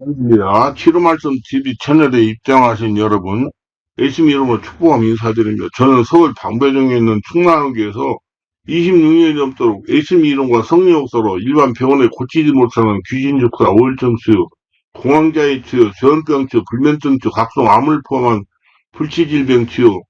입니다. 치료 말씀 TV 채널에 입장하신 여러분, 열심히 여러분 축복하며 인사드립니다. 저는 서울 방배동에 있는 충남교에서 26년이 넘도록 열심히 이론과 성리 역사로 일반 병원에 고치지 못하는 귀신 역사, 우울증 치유, 공황장애 치유, 전병 치유, 불면증 치유, 각종 암을 포함한 불치질병 치유,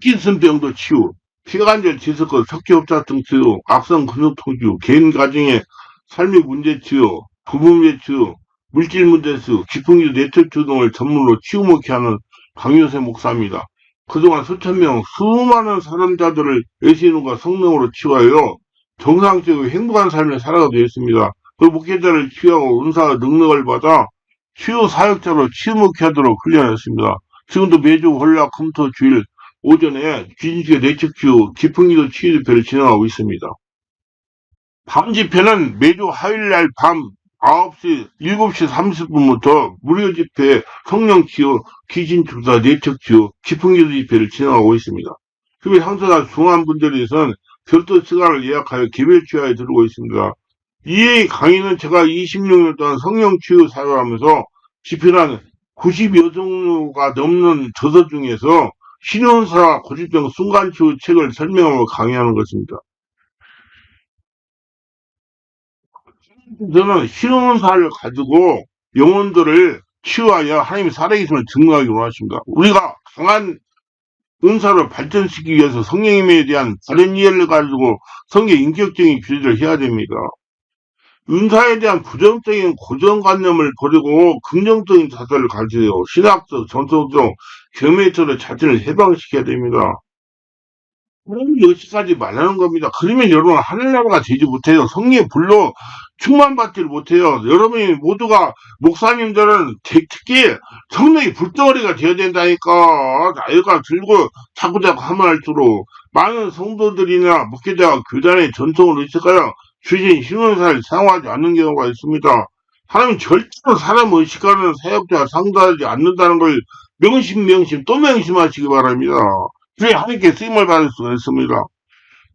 파킨슨병도 치유, 피관절 지석과 석회흡자증 치유, 악성 근육통 치유, 개인 가정의 삶의 문제 치유, 부부 문제 치유, 물질 문제 치유, 기풍기 내적 치유 등을 전문으로 치유목회 하는 강효세 목사입니다. 그동안 수천 명, 수많은 사람자들을 외신과 성령으로 치유하여 정상적이고 행복한 삶을 살아가고 있습니다. 그 목회자를 치유하고 은사와 능력을 받아 치유 사역자로 치유목회하도록 훈련했습니다. 지금도 매주 월화 금토 주일 오전에 귀신치유 내측치유 기풍기도 치유집회를 진행하고 있습니다. 밤 집회는 매주 화요일날 밤 9시, 7시 30분부터 무료 집회 성령치유, 귀신주사, 내측치유, 기풍기도 집회를 진행하고 있습니다. 그리고 상처가 중한 분들에선 별도 시간을 예약하여 개별 치유에 들어오고 있습니다. 이 강의는 제가 26년 동안 성령치유 사역하면서 집필한 90여 종류가 넘는 저서 중에서 신혼사 고질병 순간치유 책을 설명하고 강의하는 것입니다. 저는 신혼사를 가지고 영혼들을 치유하여 하나님이 살아계심을 증거하기 원하십니다. 우리가 강한 은사를 발전시키기 위해서 성령님에 대한 다른 이해를 가지고 성경 인격적인 규제를 해야 됩니다. 은사에 대한 부정적인 고정관념을 버리고 긍정적인 자세를 가지세요. 신학적, 전통적, 경외적으로 자신을 해방시켜야 됩니다. 그럼 여기까지 말하는 겁니다. 그러면 여러분 하늘나라가 되지 못해요. 성령의 불로 충만받지를 못해요. 여러분이 모두가 목사님들은 특히 성령의 불덩어리가 되어야 된다니까. 나이가 들고 자꾸 하면 할수록 많은 성도들이나 목회자가 교단의 전통을 의식하여 주신 신원사를 사용하지 않는 경우가 있습니다. 하나님 절대로 사람 의식하는 사역자 상대하지 않는다는 걸 명심 또 명심하시기 바랍니다. 그래야 하나님께 쓰임을 받을 수가 있습니다.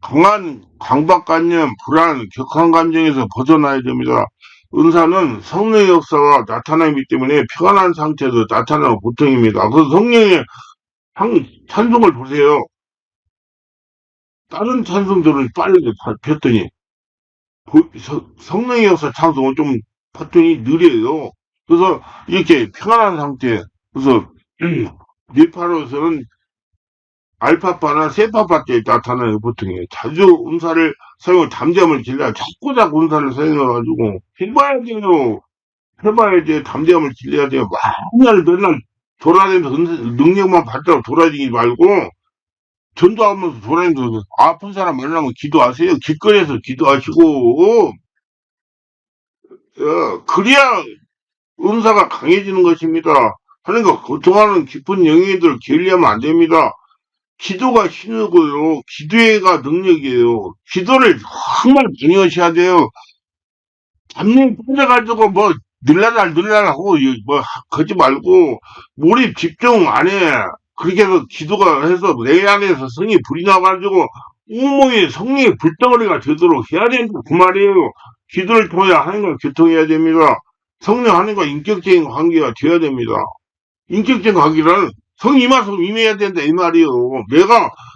강한 강박관념, 불안, 격한 감정에서 벗어나야 됩니다. 은사는 성령의 역사가 나타나기 때문에 평안한 상태에서 나타나는 보통입니다. 그래서 성령의 찬송을 보세요. 다른 찬송들은 빨리 폈더니 성령의 역사 찬송은 좀 봤더니 느려요. 그래서 이렇게 평안한 상태, 그래서 네팔에서는 알파파나 세파파 때 나타나는 보통이에요. 자주 운사를 사용을 담대함을 길러야 자꾸 운사를 사용해가지고 해봐야 돼요. 해봐야 돼. 담대함을 길러야 돼요. 맨날 돌아다니면서 능력만 받더라고 돌아다니지 말고 전도하면서 돌아다니면서 아픈 사람 만나면 기도하세요. 길거리에서 기도하시고 그래야 은사가 강해지는 것입니다. 그러니까 고통하는 깊은 영역들 게을리하면 안 됩니다. 기도가 신이고요. 기도가 능력이에요. 기도를 정말 많이 하셔야 돼요. 잡념 빠져가지고 뭐 늘라날 하고 뭐 그러지 말고 몰입 집중 안 해. 그렇게 해서 기도가 해서 내 안에서 성이 불이 나가지고 온몸이 성령의 불덩어리가 되도록 해야 된다 그 말이에요. 기도를 통해 하나님과 교통해야 됩니다. 성령 하나님과 인격적인 관계가 되어야 됩니다. 인격적인 관계는 성이 임해서 임해야 된다 이 말이에요.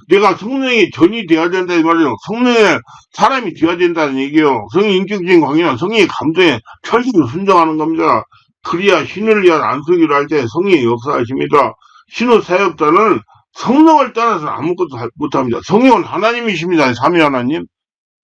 내가 성령이 전이 돼야 된다 이 말이에요. 성령의 사람이 돼야 된다는 얘기예요. 성이 인격적인 관계는 성령의 감정에 철저히 순종하는 겁니다. 그래야 신을 위한 안수기를 할 때 성령이 역사하십니다. 신의 사역자는 성령을 떠나서는 아무것도 못합니다. 성령은 하나님이십니다. 삼위 하나님.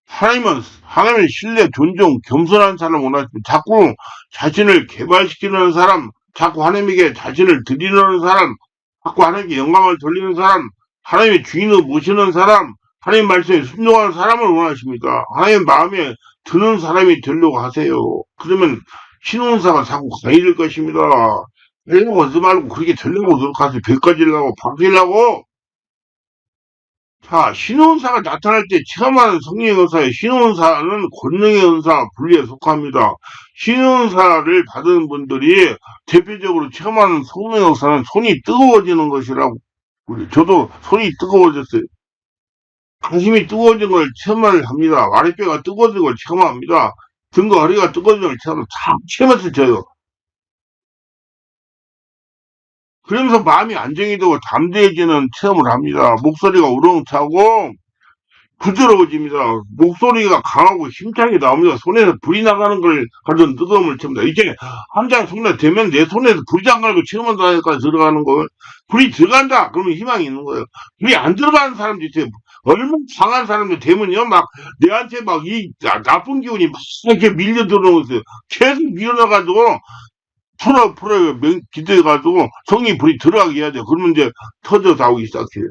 하나님의 신뢰, 존중, 겸손한 사람을 원하십니다. 자꾸 자신을 개발시키는 사람, 자꾸 하나님에게 자신을 드리는 사람, 자꾸 하나님께 영광을 돌리는 사람, 하나님의 주인을 모시는 사람, 하나님 말씀에 순종하는 사람을 원하십니다. 하나님 마음에 드는 사람이 되려고 하세요. 그러면 신혼사가 자꾸 강해질 것입니다. 이러고 하지 말고 그렇게 되려고 노력하세요. 배 꺼지려고, 바뀌려고. 자, 신혼사가 나타날 때 체험하는 성령의 은사에 신혼사는 권능의 은사 분리에 속합니다. 신혼사를 받은 분들이 대표적으로 체험하는 성령의 은사는 손이 뜨거워지는 것이라고. 저도 손이 뜨거워졌어요. 가슴이 뜨거워진 걸 체험을 합니다. 아랫배가 뜨거워진 걸 체험합니다. 등과 허리가 뜨거워지는 처럼 탁 치면서 져요. 그러면서 마음이 안정이 되고 담대해지는 체험을 합니다. 목소리가 우렁차고 부드러워집니다. 목소리가 강하고 힘차게 나옵니다. 손에서 불이 나가는 걸 가진 뜨거움을 칩니다. 이제 한 장 손에 대면 내 손에서 불이 안 가고 체험한다니까 들어가는 거. 불이 들어간다. 그러면 희망이 있는 거예요. 불이 안 들어가는 사람도 있어요. 얼마나 강한 사람들 되면요, 막 내한테 막 이 나쁜 기운이 막 이렇게 밀려 들어오는 거예요. 계속 밀어나가지고 기대가지고 성이 불이 들어가게 해야 돼요. 그러면 이제 터져 나오기 시작해요.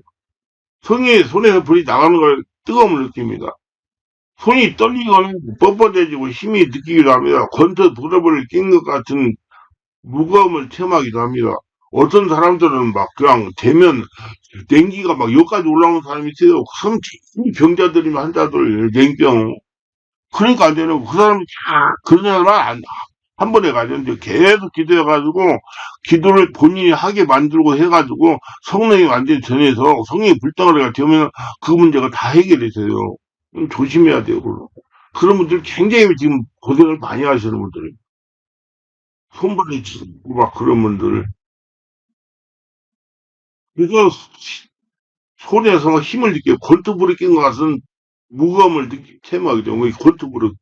성이 손에서 불이 나가는 걸 뜨거움을 느낍니다. 손이 떨리거나 뻣뻣해지고 힘이 느끼기도 합니다. 권투 부러블을 낀 것 같은 무거움을 체험하기도 합니다. 어떤 사람들은 막 그냥 되면 냉기가 막 여기까지 올라오는 사람이 있어요. 그럼 병자들이면 환자들 냉병. 그러니까 안 되는 거. 그 사람이 다 그런 사람은 한 번에 가졌는데 계속 기도해가지고 기도를 본인이 하게 만들고 해가지고 성령이 완전히 전해서 성령이 불덩어리가 되면 그 문제가 다 해결이 돼요. 조심해야 돼요. 그런 분들 굉장히 지금 고생을 많이 하시는 분들, 손발이 고 막 그런 분들. 그래서 손에서 힘을 느껴요. 권투불이 낀 것 같은 무거움을 체험하게 되고, 권투불이.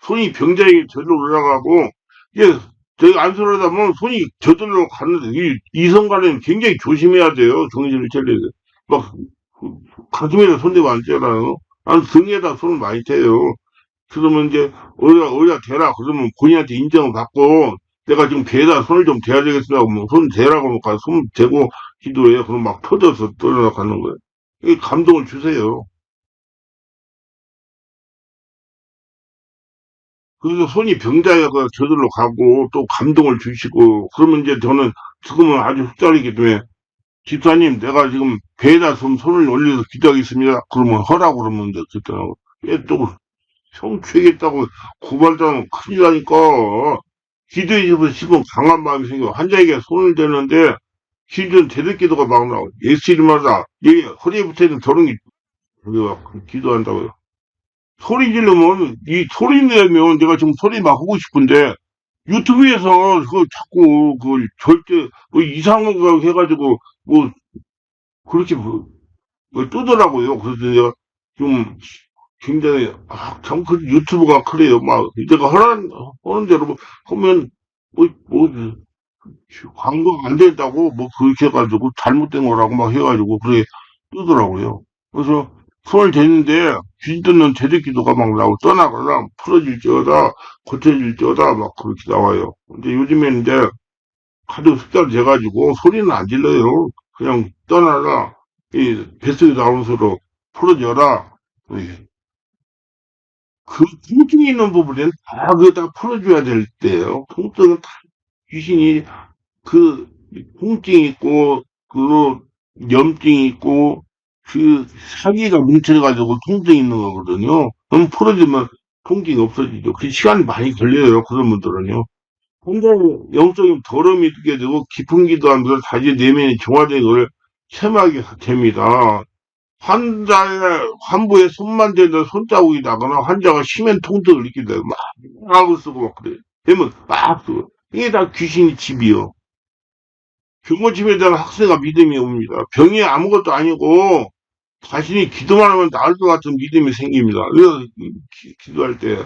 손이 병자에게 저절로 올라가고, 이게, 저희 안쓰러다 보면 손이 저절로 가는데, 이 성간에는 굉장히 조심해야 돼요. 정신을 차려야 돼요. 막, 가슴에다 손대고 앉잖아요. 난 등에다 손을 많이 대요. 그러면 이제, 어디다 대라. 그러면 본인한테 인정을 받고, 내가 지금 배에다 손을 좀 대야 되겠습니다. 그러면 손 대라고 하면 가서 손 대고 기도해요. 그럼 막 터져서 떨어나가는 거예요. 이 감동을 주세요. 그래서 손이 병자가 저절로 가고 또 감동을 주시고 그러면 이제 저는 지금은 아주 흡사하기 때문에 집사님 내가 지금 배에다 손을 올려서 기도하겠습니다. 그러면 허라고 그러면 이제 그때는 얘또 성취하겠다고 고발자면 큰일 나니까 기도해 주시면 강한 마음이 생겨 환자에게 손을 대는데 기도는 제대기도가 막 나와 예수 이름마다 얘 허리에 붙어있는 저런게 기도한다고요. 소리 지르면, 이 소리 내면 내가 지금 소리 막 하고 싶은데, 유튜브에서 그 자꾸 그 절대 뭐 이상한 거 해가지고 뭐 그렇게 뭐 뜨더라고요. 그래서 내가 좀 굉장히 참 그 유튜브가 그래요. 막 내가 하는 대로 뭐 하면 뭐 광고가 안 된다고 뭐 그렇게 해가지고 잘못된 거라고 막 해가지고 그래 뜨더라고요. 그래서 손을 대는데 귀신 듣는 제대기도가 막 나오고 떠나거나 풀어질지어다 고쳐질지어다 막 그렇게 나와요. 근데 요즘에는 이제 하도 습관이 돼가지고 소리는 안 질러요. 그냥 떠나라 이 뱃속에 나오는 소로 풀어져라. 예. 그 통증이 있는 부분에는 다 그다 풀어줘야 될 때예요. 통증은 다 귀신이 그 통증이 있고 그 염증이 있고 그 사기가 뭉쳐가지고 통증이 있는 거거든요. 그럼 풀어주면 통증이 없어지죠. 그 시간이 많이 걸려요. 그런 분들은요. 근데 영적인 더러움이 있게 되고 깊은 기도하면서 자기 내면이 정화된 걸 체험하게 됩니다. 환자의 환부에 손만 대도 손자국이 나거나 환자가 심한 통증을 느낀다. 막 하고 쓰고 막 그래. 되면 막 쓰고. 이게 다 귀신이 집이요. 병고침에 대한 학생과 믿음이 옵니다. 병이 아무것도 아니고 자신이 기도만 하면 나을 것 같은 믿음이 생깁니다. 그래서 기도할 때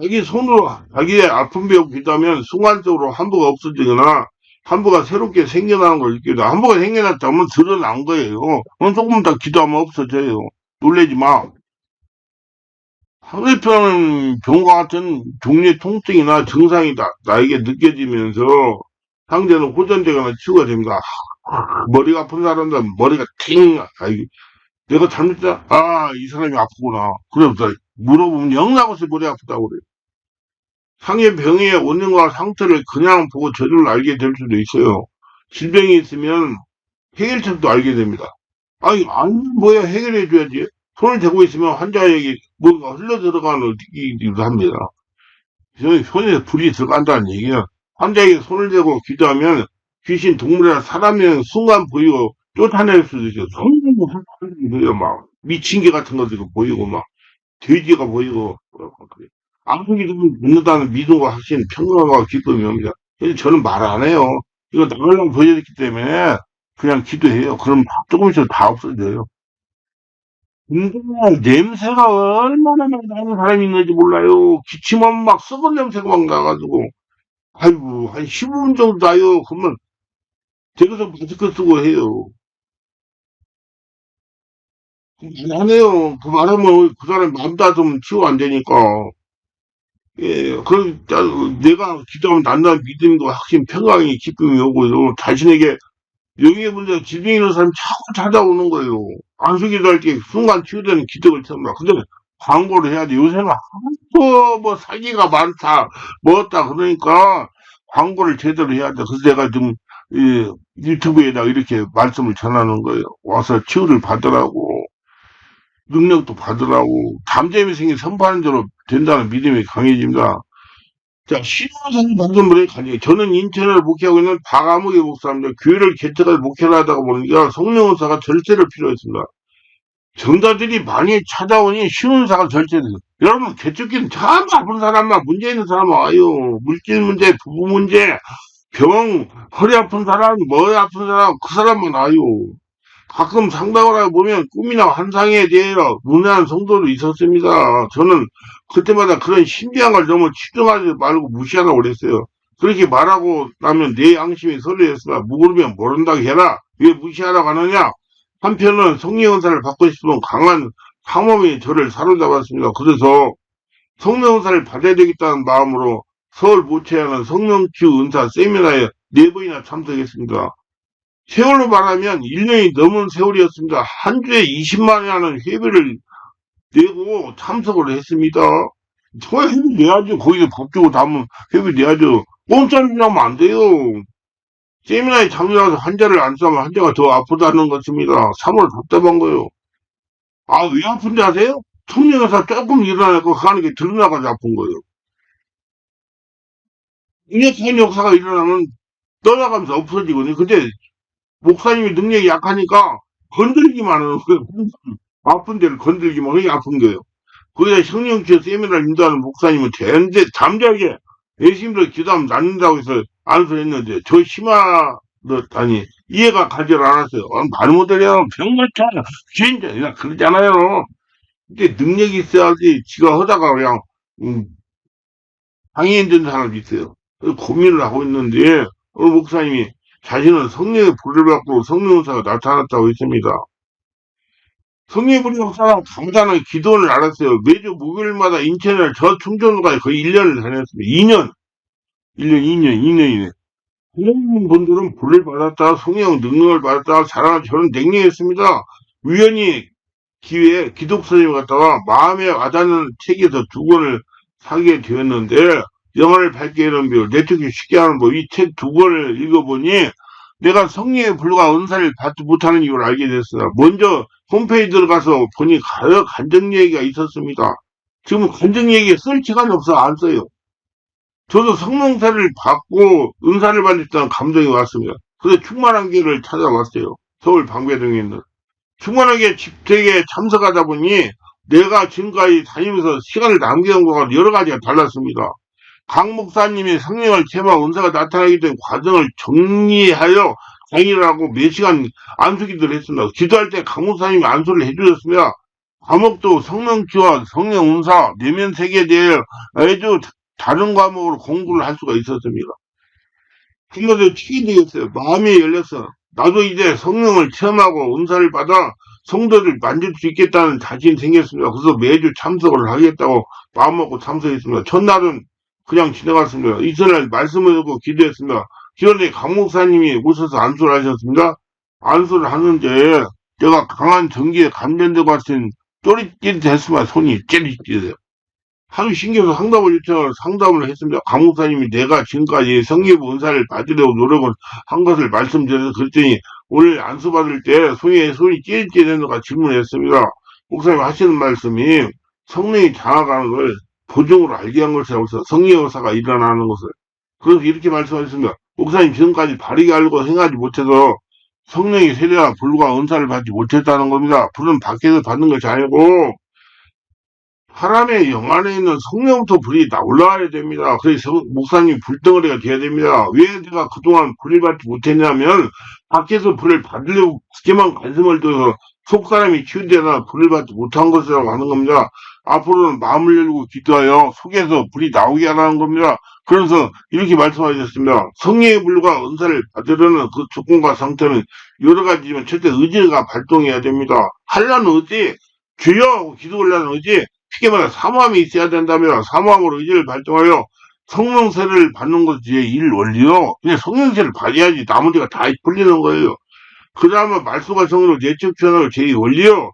자기 손으로 자기의 아픈 병 기도하면 순간적으로 환부가 없어지거나 환부가 새롭게 생겨나는 걸 느끼다. 환부가 생겨났다면 드러난 거예요. 그럼 조금 더 기도하면 없어져요. 놀라지 마. 상대편 병과 같은 종류의 통증이나 증상이 나에게 느껴지면서 상대는 호전되거나 치유가 됩니다. 머리가 아픈 사람들은 머리가 팅, 아이, 내가 잘못했다? 아, 이 사람이 아프구나. 그래서 물어보면 영락없이 머리 아프다고 그래요. 상해 병의 원인과 상태를 그냥 보고 저절로 알게 될 수도 있어요. 질병이 있으면 해결책도 알게 됩니다. 아니, 안, 뭐야, 해결해줘야지. 손을 대고 있으면 환자에게 뭔가 흘러 들어가는 느끼기도 합니다. 손에 불이 들어간다는 얘기야. 환자에게 손을 대고 기도하면 귀신, 동물이나 사람이는 순간 보이고 쫓아낼 수도 있어요. 성공도 보여, 막. 미친 개 같은 것들도 보이고, 막. 돼지가 보이고, 그래. 안수기도 묻는다는 믿음과 확신, 평강과 기쁨이 옵니다. 그래서 저는 말 안 해요. 이거 나가려고 보여줬기 때문에 그냥 기도해요. 그럼 조금씩 다 없어져요. 근데 냄새가 얼마나 많이 나는 사람이 있는지 몰라요. 기침하면 막 썩은 냄새가 막 나가지고. 아이고, 한 15분 정도 나요. 그러면 댁에서 마스크 쓰고 해요. 안 해요. 그 말하면 그 사람 마음 닫으면 치유 안 되니까. 예, 내가 기도하면 난다는 믿음과 확신, 평강이, 기쁨이 오고요. 자신에게 영의 문제가 질병 있는 사람이 자꾸 찾아오는 거예요. 안수기도 할 때 순간 치유되는 기적을 처음이야. 근데 광고를 해야 돼. 요새는 하도 뭐 사기가 많다, 뭐었다 그러니까 광고를 제대로 해야 돼. 그래서 내가 좀 유튜브에다 이렇게 말씀을 전하는 거예요. 와서 치유를 받으라고, 능력도 받으라고, 담대함이 생긴 선포하는 대로 된다는 믿음이 강해집니다. 자, 신앙생활 방송물에 가지. 저는 인천을 목회하고 있는 박아무개 목사입니다. 교회를 개척할 목회를 하다가 보니까 성령의사가 절제를 필요했습니다. 정자들이 많이 찾아오니 신원사가 절제돼요. 여러분, 개척기는 참 아픈 사람만, 문제 있는 사람 와요. 물질 문제, 부부 문제, 병, 허리 아픈 사람, 머리 아픈 사람, 그 사람만 와요. 가끔 상담을 하고 보면 꿈이나 환상에 대해 문외한 성도도 있었습니다. 저는 그때마다 그런 신비한 걸 너무 집중하지 말고 무시하라고 그랬어요. 그렇게 말하고 나면 내 양심이 소리했으나 무구르면 모른다고 해라. 왜 무시하라고 하느냐? 한편은 성령 은사를 받고 싶으면 강한 탐험이 저를 사로잡았습니다. 그래서 성령 은사를 받아야 되겠다는 마음으로 서울 모처하는 성령치유 은사 세미나에 4번이나 참석했습니다. 세월로 말하면 1년이 넘은 세월이었습니다. 한 주에 20만 원이라는 회비를 내고 참석을 했습니다. 저 회비 내야죠. 거기서 법 주고 담으면 회비 내야죠. 공짜로 주면 안 돼요. 세미나에 참여해서 환자를 안 싸면 환자가 더 아프다는 것입니다. 3월 답답한 거예요. 아, 왜 아픈지 아세요? 청년에서 조금 일어나고 가는 게 드러나가지고 아픈 거예요. 인혁한 역사가 일어나면 떠나가면서 없어지거든요. 근데 목사님이 능력이 약하니까 건들기만 하는 거예요. 아픈 데를 건들기만 하니 아픈 거예요. 거기다 성령치유 세미나를 인도하는 목사님은 잠자게 예수님들 기도하면 낫는다고 해서 안수했는데 저 심하다니 이해가 가지를 않았어요. 말 못하려 병같아 진짜 그러잖아요. 근데 능력이 있어야지 지가 하다가 그냥 방해인 된 사람도 있어요. 그래서 고민을 하고 있는데 어느 목사님이 자신은 성령의 불을 받고 성령사가 나타났다고 했습니다. 성령의 불이 역사랑 강단한 기도를 알았어요. 매주 목요일마다 인천을 저 충청도까지 거의 1년을 다녔습니다. 2년이네. 그런 분들은 불을 받았다, 성령 능력을 받았다, 자랑을 저는 냉랭했습니다. 우연히 기회에 기독서님을 갖다가 마음에 와닿는 책에서 2권을 사게 되었는데, 영혼을 밝게 하는 법, 내쫓기 쉽게 하는 법, 이 책 2권을 읽어보니, 내가 성령의 불과 은사를 받지 못하는 이유를 알게 됐어요. 먼저 홈페이지 들어가서 보니 간증 얘기가 있었습니다. 지금 간증 얘기에 쓸 시간이 없어 안 써요. 저도 성령사를 받고 은사를 받았다는 감정이 왔습니다. 그래서 충만한 길을 찾아왔어요. 서울 방배동에 있는. 충만한 길 집회에 참석하다 보니 내가 지금까지 다니면서 시간을 남겨온 거가 여러 가지가 달랐습니다. 강 목사님이 성령을 체험하고 은사가 나타나게 된 과정을 정리하여 강의를 하고 몇 시간 안수기도를 했습니다. 기도할 때 강 목사님이 안수를 해주셨습니다. 과목도 성령치와 성령 은사, 내면 세계에 대해 아주 다른 과목으로 공부를 할 수가 있었습니다. 그것도 책이 되겠어요. 마음이 열렸어. 나도 이제 성령을 체험하고 은사를 받아 성도들 만질 수 있겠다는 자신이 생겼습니다. 그래서 매주 참석을 하겠다고 마음먹고 참석했습니다. 첫날은 그냥 지나갔습니다. 이튿날 말씀을 듣고 기도했습니다. 그런데 강 목사님이 오셔서 안수를 하셨습니다. 안수를 하는데 내가 강한 전기에 감전되고 같은 쪼릿쪼릿했으면 손이 찌릿찌릿해요. 하루 신경서 상담을 했습니다. 강 목사님이 내가 지금까지 성령 은사를 받으려고 노력을 한 것을 말씀드려서 그랬더니 오늘 안수 받을 때 손이 찌릿찌릿했는가 질문했습니다. 목사님 하시는 말씀이 성령이 장악하는 걸 보증으로 알게 한 것이라고 해서 성령 의사가 일어나는 것을. 그래서 이렇게 말씀하셨습니다. 목사님 지금까지 바르게 알고 행하지 못해서 성령의 세례와 불과 은사를 받지 못했다는 겁니다. 불은 밖에서 받는 것이 아니고 사람의 영 안에 있는 성령부터 불이 다 올라와야 됩니다. 그래서 목사님 불덩어리가 돼야 됩니다. 왜 내가 그동안 불을 받지 못했냐면 밖에서 불을 받으려고 그게만 관심을 둬서 속 사람이 치유되나 불을 받지 못한 것이라고 하는 겁니다. 앞으로는 마음을 열고 기도하여 속에서 불이 나오게 하라는 겁니다. 그래서 이렇게 말씀하셨습니다. 성령의 불과 은사를 받으려는 그 조건과 상태는 여러 가지지만 절대 의지가 발동해야 됩니다. 하려는 의지, 주여 하고 기도를 하는 의지, 쉽게 말해 사모함이 있어야 된다면 사모함으로 의지를 발동하여 성령세를 받는 것이 일 원리요. 그냥 성령세를 받아야지 나머지가 다 풀리는 거예요. 그 다음에 말씀과 성령을 내적 표현하고 제 원리요.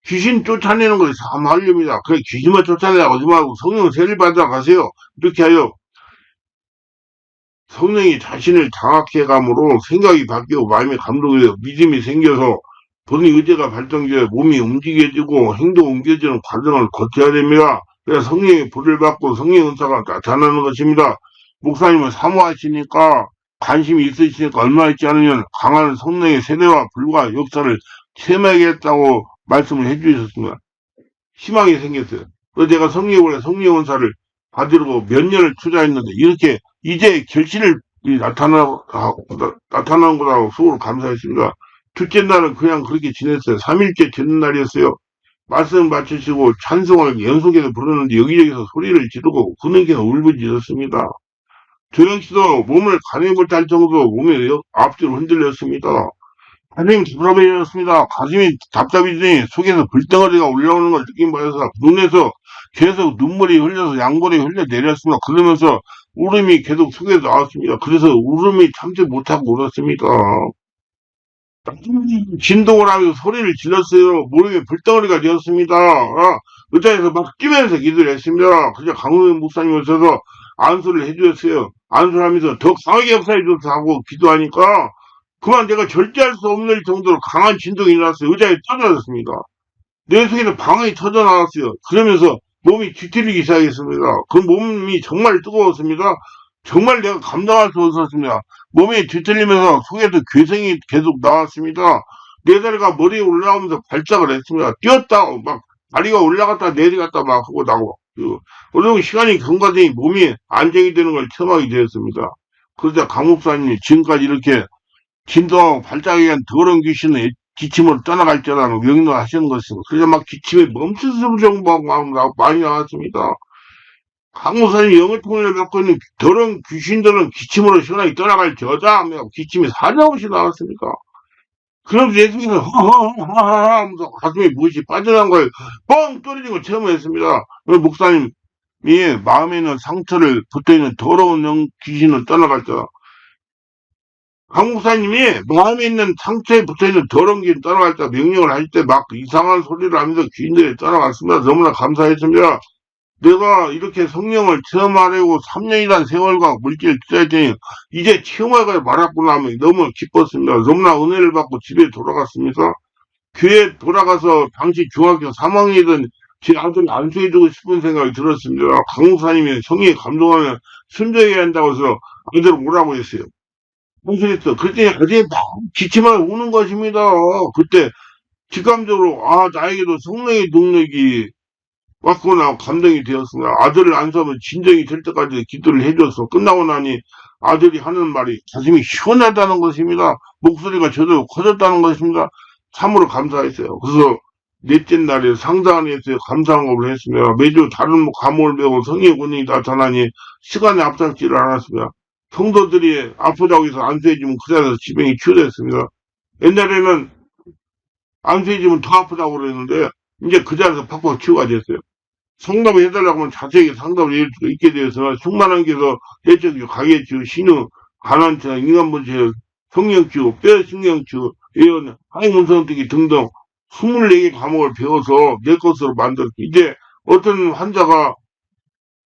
귀신 쫓아내는 것이 사모하려입니다. 그래 귀신만 쫓아내라고 하지 말고 성령세를 받아 가세요. 이렇게 하여 성령이 자신을 장악해 감으로 생각이 바뀌고 마음이 감동이 되고 믿음이 생겨서 본인 의지가 발동되어 몸이 움직여지고 행동 옮겨지는 과정을 거쳐야 됩니다. 그래서 성령의 불을 받고 성령의 은사가 나타나는 것입니다. 목사님은 사모하시니까 관심이 있으시니까 얼마 있지 않으면 강한 성령의 세대와 불과 역사를 체험하겠다고 말씀을 해주셨습니다. 희망이 생겼어요. 그래서 제가 성령의 은사를 받으려고 몇 년을 투자했는데 이렇게 이제 결실을 나타나는 거라고 속으로 감사했습니다. 둘째 날은 그냥 그렇게 지냈어요. 3일째 되는 날이었어요. 말씀 마치시고 찬송을 연속해서 부르는데 여기저기서 소리를 지르고 그는께서 울부짖었습니다. 조영 씨도 몸을 가누지 못할 정도로 몸이 앞뒤로 흔들렸습니다. 가슴이 답답해졌습니다. 가슴이 답답해지니 속에서 불덩어리가 올라오는 걸 느낀 바에서 눈에서 계속 눈물이 흘려서 양볼이 흘러내렸습니다. 그러면서 울음이 계속 속에서 나왔습니다. 그래서 울음이 참지 못하고 울었습니다. 진동을 하면서 소리를 질렀어요. 모르게 불덩어리가 되었습니다. 의자에서 막 뛰면서 기도를 했습니다. 그래서 강호영 목사님 오셔서 안수를 해주셨어요. 안수를 하면서 더 강하게 역사해줘서 하고 기도하니까 그만 내가 절제할 수 없는 정도로 강한 진동이 일어났어요. 의자에 떨어졌습니다. 내 속에는 방언이 터져나왔어요. 그러면서 몸이 뒤틀리기 시작했습니다. 그 몸이 정말 뜨거웠습니다. 정말 내가 감당할 수 없었습니다. 몸이 뒤틀리면서 속에서 괴성이 계속 나왔습니다. 내 다리가 머리에 올라오면서 발작을 했습니다. 뛰었다, 막 다리가 올라갔다 내려갔다 막 하고 나고. 그리고 시간이 경과되니 몸이 안정이 되는 걸 체험하게 되었습니다. 그러자 강 목사님이 지금까지 이렇게 진동하고 발작에 의한 더러운 귀신을 기침으로 떠나갈지라는 명령을 하시는 것입니다. 그래서 막 기침이 멈추는 정보가 많이 나왔습니다. 강무사님 영을 갖고 있는 더러운 귀신들은 기침으로 시원하게 떠나갈 저자 하며 기침이 사자없이 나왔습니까? 그럼 내 속에서 허허허허 하면서 가슴에 무엇이 빠져나간 걸 뻥 떨어진 걸 체험했습니다. 목사님이 마음에 있는 상처를 붙어있는 더러운 귀신은 떠나갈 자. 강 목사님이 마음에 있는 상처에 붙어있는 더러운 귀신 떠나갈 자 명령을 하실 때 막 이상한 소리를 하면서 귀신들이 떠나갔습니다. 너무나 감사했습니다. 내가 이렇게 성령을 체험하려고 3년이란 세월과 물질을 투자했더니 이제 체험하게 말았구나 하면 너무 기뻤습니다. 너무나 은혜를 받고 집에 돌아갔습니다. 교회 돌아가서 당시 중학교 3학년이던 제 아들을 안수해주고 싶은 생각이 들었습니다. 강목사님이 성령에 감동하면 순종해야 한다고 해서 아들을 오라고 했어요. 무슨 그때 아들이 막 기침하고 우는 것입니다. 그때 직감적으로 나에게도 성령의 능력이 왔구나 감동이 되었습니다. 아들을 안수하면 진정이 될 때까지 기도를 해줘서 끝나고 나니 아들이 하는 말이 가슴이 시원하다는 것입니다. 목소리가 저도 커졌다는 것입니다. 참으로 감사했어요. 그래서 넷째 날에 상담에서 감사항업을 했습니다. 매주 다른 과목을 배우고 성령의 권능이 나타나니 시간에 앞서지를 않았습니다. 성도들이 아프다고 해서 안수해주면 그 자리에서 지병이 치유됐습니다. 옛날에는 안수해주면 더 아프다고 그랬는데 이제 그 자리에서 팍팍 치유가 됐어요. 상담을 해달라고 하면 자세하게 상담을 해줄 수가 있게 되어서 충만한께서 대적이고 가게치유, 신유, 가난치유, 인간본체, 성령치유, 뼈신경치유, 예언, 하이문성뜨기 등등 24개 과목을 배워서 내 것으로 만들었어요. 이제 어떤 환자가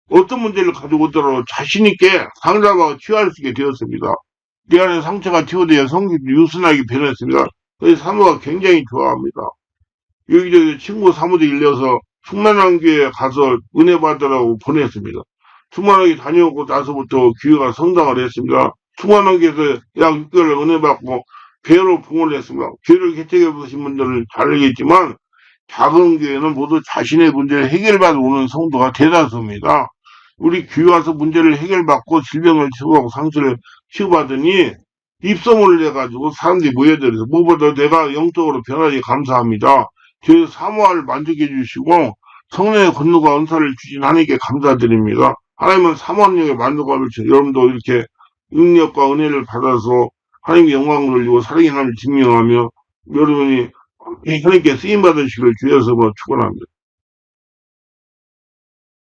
어떤 문제를 가지고 오더라도 자신있게 상담하고 치유할 수 있게 되었습니다. 내 안에 상처가 치유되어 성격도 유순하게 변했습니다. 그래서 사모가 굉장히 좋아합니다. 여기저기 친구 사무도 일려서 충만한 교회에 가서 은혜 받으라고 보냈습니다. 충만하게 다녀오고 나서부터 교회가 성장을 했습니다. 충만한 교회에서 약 6개월 은혜 받고 교회로 부흥을 했습니다. 교회를 개척해 보신 분들은 잘 알겠지만 작은 교회는 모두 자신의 문제를 해결받아 오는 성도가 대다수입니다. 우리 교회 와서 문제를 해결받고 질병을 치유하고 상처를 치유받으니 입소문을 내가지고 사람들이 모여들어서 무엇보다 내가 영적으로 변하니 감사합니다. 저희 사모를 만족해 주시고 성령의 권능과 은사를 주신 하나님께 감사드립니다. 하나님은 사모함령의 만족함을 주시고 여러분도 이렇게 능력과 은혜를 받아서 하나님께 영광을 돌리고 사랑의 하나님을 증명하며 여러분이 하나님께 쓰임받으시기를 주여서 축원합니다.